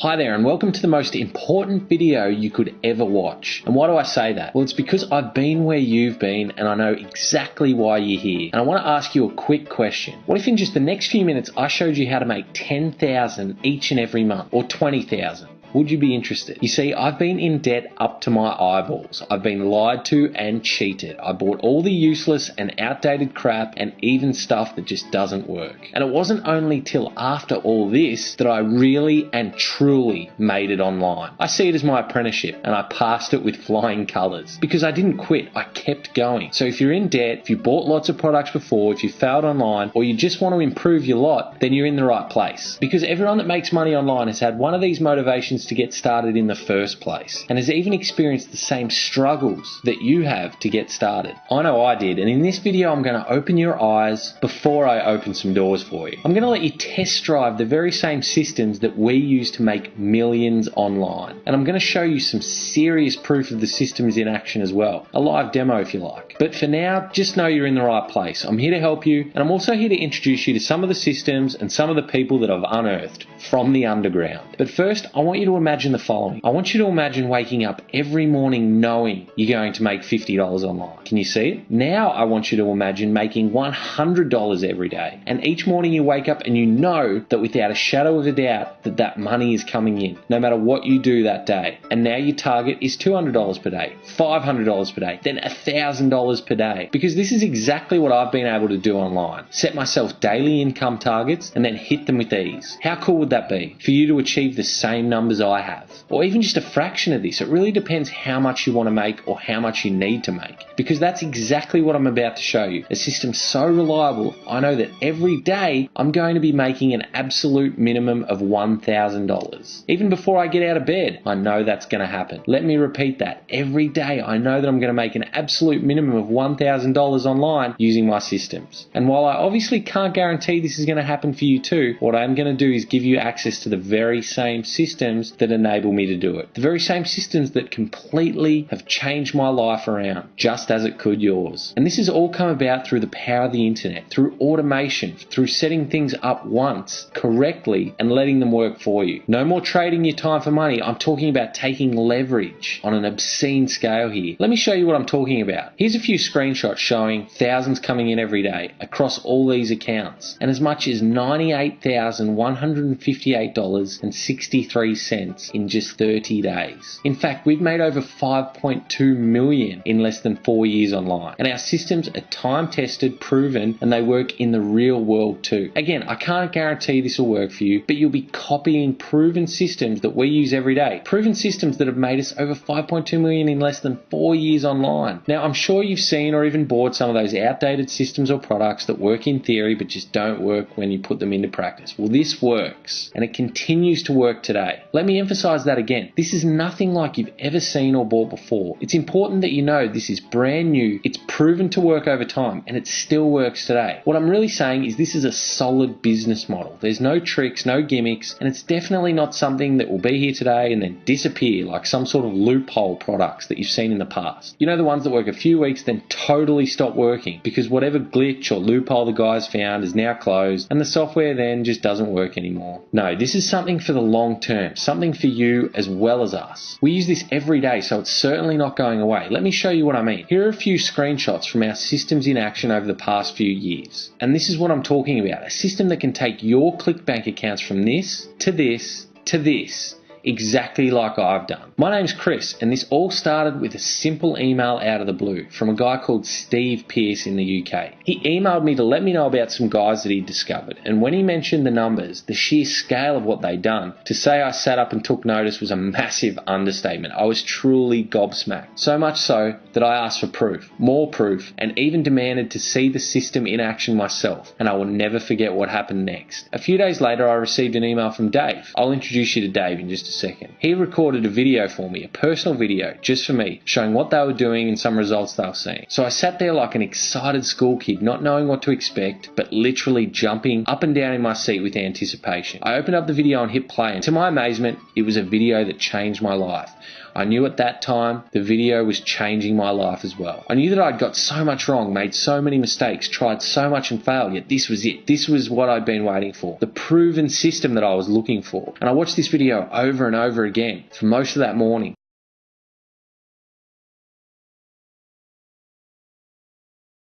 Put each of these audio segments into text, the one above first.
Hi there and welcome to the most important video you could ever watch. And why do I say that? Well, it's because I've been where you've been and I know exactly why you're here. And I want to ask you a quick question. What if in just the next few minutes I showed you how to make 10,000 each and every month, or 20,000? Would you be interested? You see, I've been in debt up to my eyeballs. I've been lied to and cheated. I bought all the useless and outdated crap and even stuff that just doesn't work. And it wasn't only till after all this that I really and truly made it online. I see it as my apprenticeship and I passed it with flying colours because I didn't quit. I kept going. So if you're in debt, if you bought lots of products before, if you failed online, or you just want to improve your lot, then you're in the right place. Because everyone that makes money online has had one of these motivations to get started in the first place and has even experienced the same struggles that you have to get started. I know I did, and in this video I'm going to open your eyes before I open some doors for you. I'm going to let you test drive the very same systems that we use to make millions online, and I'm going to show you some serious proof of the systems in action as well, a live demo if you like. But for now, just know you're in the right place. I'm here to help you, and I'm also here to introduce you to some of the systems and some of the people that I've unearthed from the underground. But first, I want you to imagine the following. I want you to imagine waking up every morning knowing you're going to make $50 online. Can you see it? Now I want you to imagine making $100 every day. And each morning you wake up and you know that without a shadow of a doubt that money is coming in, no matter what you do that day. And now your target is $200 per day, $500 per day, then $1,000 per day. Because this is exactly what I've been able to do online. Set myself daily income targets and then hit them with ease. How cool would that be? For you to achieve the same numbers I have, or even just a fraction of this. It really depends how much you want to make or how much you need to make, because that's exactly what I'm about to show you. A system so reliable, I know that every day I'm going to be making an absolute minimum of $1,000. Even before I get out of bed, I know that's going to happen. Let me repeat that. Every day I know that I'm going to make an absolute minimum of $1,000 online using my systems. And while I obviously can't guarantee this is going to happen for you too, what I'm going to do is give you access to the very same systems that enable me to do it. The very same systems that completely have changed my life around, just as it could yours. And this has all come about through the power of the internet, through automation, through setting things up once correctly and letting them work for you. No more trading your time for money. I'm talking about taking leverage on an obscene scale here. Let me show you what I'm talking about. Here's a few screenshots showing thousands coming in every day across all these accounts, and as much as $98,158.63 in just 30 days. In fact, we've made over 5.2 million in less than 4 years online. And our systems are time-tested, proven, and they work in the real world too. Again, I can't guarantee this will work for you, but you'll be copying proven systems that we use every day. Proven systems that have made us over 5.2 million in less than 4 years online. Now, I'm sure you've seen or even bought some of those outdated systems or products that work in theory but just don't work when you put them into practice. Well, this works, and it continues to work today. Let me emphasize that again. This is nothing like you've ever seen or bought before. It's important that you know this is brand new, it's proven to work over time, and it still works today. What I'm really saying is this is a solid business model. There's no tricks, no gimmicks, and it's definitely not something that will be here today and then disappear like some sort of loophole products that you've seen in the past. You know, the ones that work a few weeks then totally stop working because whatever glitch or loophole the guys found is now closed and the software then just doesn't work anymore. No, this is something for the long term, something for you as well as us. We use this every day, so it's certainly not going away. Let me show you what I mean. Here are a few screenshots from our systems in action over the past few years. And this is what I'm talking about. A system that can take your ClickBank accounts from this to this to this, exactly like I've done. My name's Chris, and this all started with a simple email out of the blue from a guy called Steve Peirce in the UK. He emailed me to let me know about some guys that he'd discovered, and when he mentioned the numbers, the sheer scale of what they'd done, to say I sat up and took notice was a massive understatement. I was truly gobsmacked. So much so that I asked for proof, more proof, and even demanded to see the system in action myself, and I will never forget what happened next. A few days later, I received an email from Dave. I'll introduce you to Dave in just a second. He recorded a video for me, a personal video just for me, showing what they were doing and some results they were seeing. So I sat there like an excited school kid, not knowing what to expect, but literally jumping up and down in my seat with anticipation. I opened up the video and hit play, and to my amazement, it was a video that changed my life. I knew at that time the video was changing my life as well. I knew that I'd got so much wrong, made so many mistakes, tried so much and failed, yet this was it. This was what I'd been waiting for. The proven system that I was looking for. And I watched this video over and over again for most of that morning.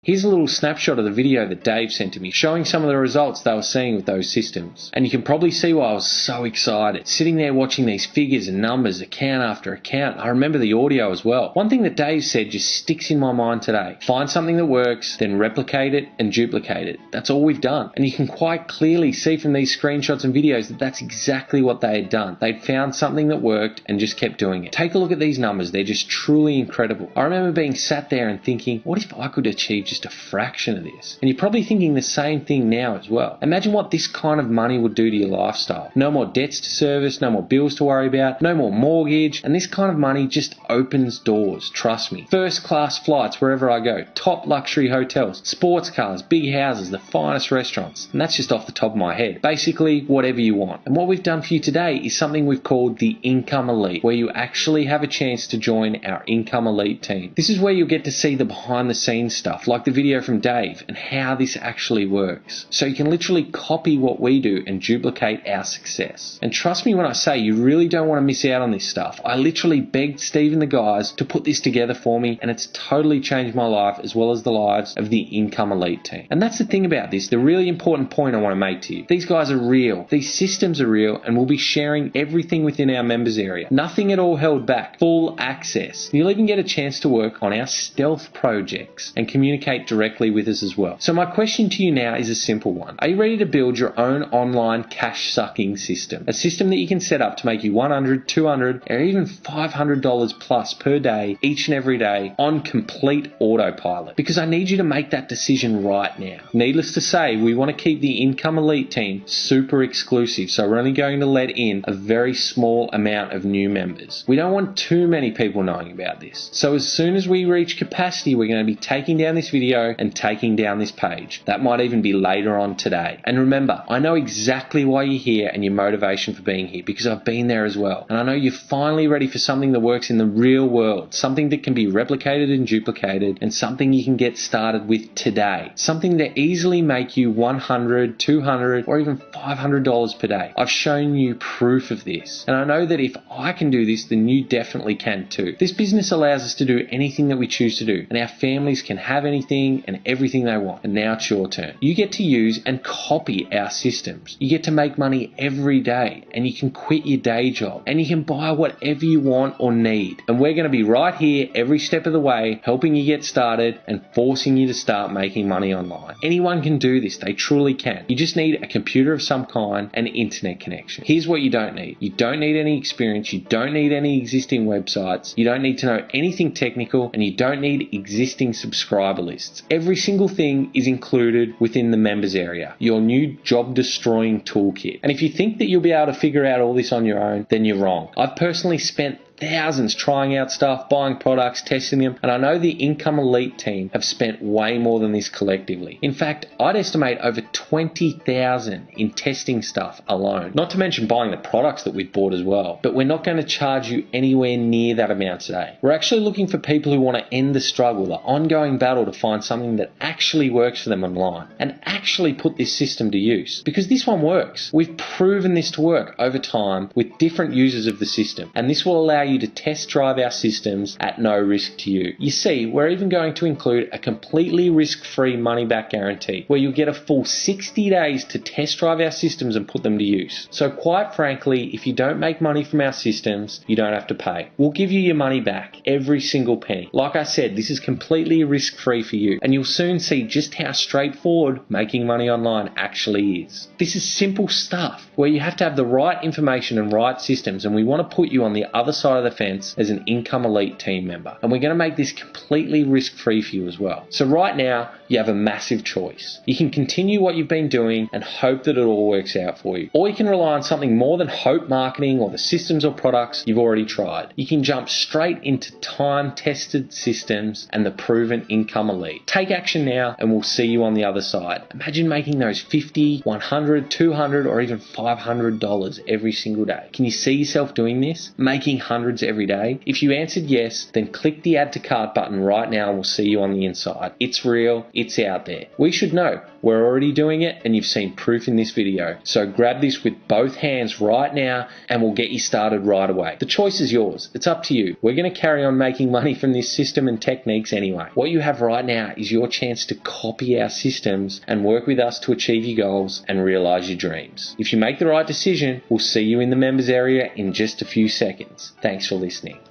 Here's a little snapshot of the video that Dave sent to me, showing some of the results they were seeing with those systems. And you can probably see why I was so excited, sitting there watching these figures and numbers, account after account. I remember the audio as well. One thing that Dave said just sticks in my mind today. Find something that works, then replicate it and duplicate it. That's all we've done. And you can quite clearly see from these screenshots and videos that that's exactly what they had done. They'd found something that worked and just kept doing it. Take a look at these numbers. They're just truly incredible. I remember being sat there and thinking, what if I could achieve just a fraction of this? And you're probably thinking the same thing now as well. Imagine what this kind of money would do to your lifestyle. No more debts to service, no more bills to worry about, no more mortgage, and this kind of money just opens doors, trust me. First class flights wherever I go, top luxury hotels, sports cars, big houses, the finest restaurants, and that's just off the top of my head. Basically, whatever you want. And what we've done for you today is something we've called the Income Elite, where you actually have a chance to join our Income Elite team. This is where you'll get to see the behind the scenes stuff, like the video from Dave and how this actually works. So you can literally copy what we do and duplicate our success. And trust me when I say you really don't want to miss out on this stuff. I literally begged Steve and the guys to put this together for me, and it's totally changed my life as well as the lives of the Income Elite team. And that's the thing about this, the really important point I want to make to you. These guys are real. These systems are real, and we'll be sharing everything within our members area. Nothing at all held back. Full access. You'll even get a chance to work on our stealth projects and communicate directly with us as well. So my question to you now is a simple one. Are you ready to build your own online cash sucking system? A system that you can set up to make you $100, $200, or even $500 plus per day, each and every day, on complete autopilot. Because I need you to make that decision right now. Needless to say, we want to keep the Income Elite team super exclusive, so we're only going to let in a very small amount of new members. We don't want too many people knowing about this. So as soon as we reach capacity, we're going to be taking down this video and taking down this page. That might even be later on today. And remember, I know exactly why you're here and your motivation for being here, because I've been there as well. And I know you're finally ready for something that works in the real world, something that can be replicated and duplicated, and something you can get started with today. Something that easily make you $100, $200, or even $500 per day. I've shown you proof of this. And I know that if I can do this, then you definitely can too. This business allows us to do anything that we choose to do, and our families can have anything and everything they want. And now it's your turn. You get to use and copy our systems. You get to make money every day, and you can quit your day job, and you can buy whatever you want or need. And we're going to be right here every step of the way, helping you get started and forcing you to start making money online. Anyone can do this. They truly can. You just need a computer of some kind and an internet connection. Here's what you don't need. You don't need any experience. You don't need any existing websites. You don't need to know anything technical, and you don't need existing subscriber lists. Every single thing is included within the members area, your new job destroying toolkit. And if you think that you'll be able to figure out all this on your own, then you're wrong. I've personally spent thousands trying out stuff, buying products, testing them, and I know the Income Elite team have spent way more than this collectively. In fact, I'd estimate over 20,000 in testing stuff alone, not to mention buying the products that we've bought as well. But we're not going to charge you anywhere near that amount today. We're actually looking for people who want to end the struggle, the ongoing battle to find something that actually works for them online and actually put this system to use, because this one works. We've proven this to work over time with different users of the system, and this will allow you to test drive our systems at no risk to you. You see, we're even going to include a completely risk-free money-back guarantee where you'll get a full 60 days to test drive our systems and put them to use. So quite frankly, if you don't make money from our systems, you don't have to pay. We'll give you your money back, every single penny. Like I said, this is completely risk-free for you, and you'll soon see just how straightforward making money online actually is. This is simple stuff where you have to have the right information and right systems, and we want to put you on the other side of the fence as an Income Elite team member. And we're going to make this completely risk-free for you as well. So right now, you have a massive choice. You can continue what you've been doing and hope that it all works out for you. Or you can rely on something more than hope marketing or the systems or products you've already tried. You can jump straight into time-tested systems and the proven Income Elite. Take action now and we'll see you on the other side. Imagine making those $50, $100, $200, or even $500 every single day. Can you see yourself doing this? Making hundreds hundreds every day? If you answered yes, then click the add to cart button right now and we'll see you on the inside. It's real, it's out there. We should know. We're already doing it and you've seen proof in this video. So grab this with both hands right now and we'll get you started right away. The choice is yours. It's up to you. We're going to carry on making money from this system and techniques anyway. What you have right now is your chance to copy our systems and work with us to achieve your goals and realize your dreams. If you make the right decision, we'll see you in the members area in just a few seconds. Thanks for listening.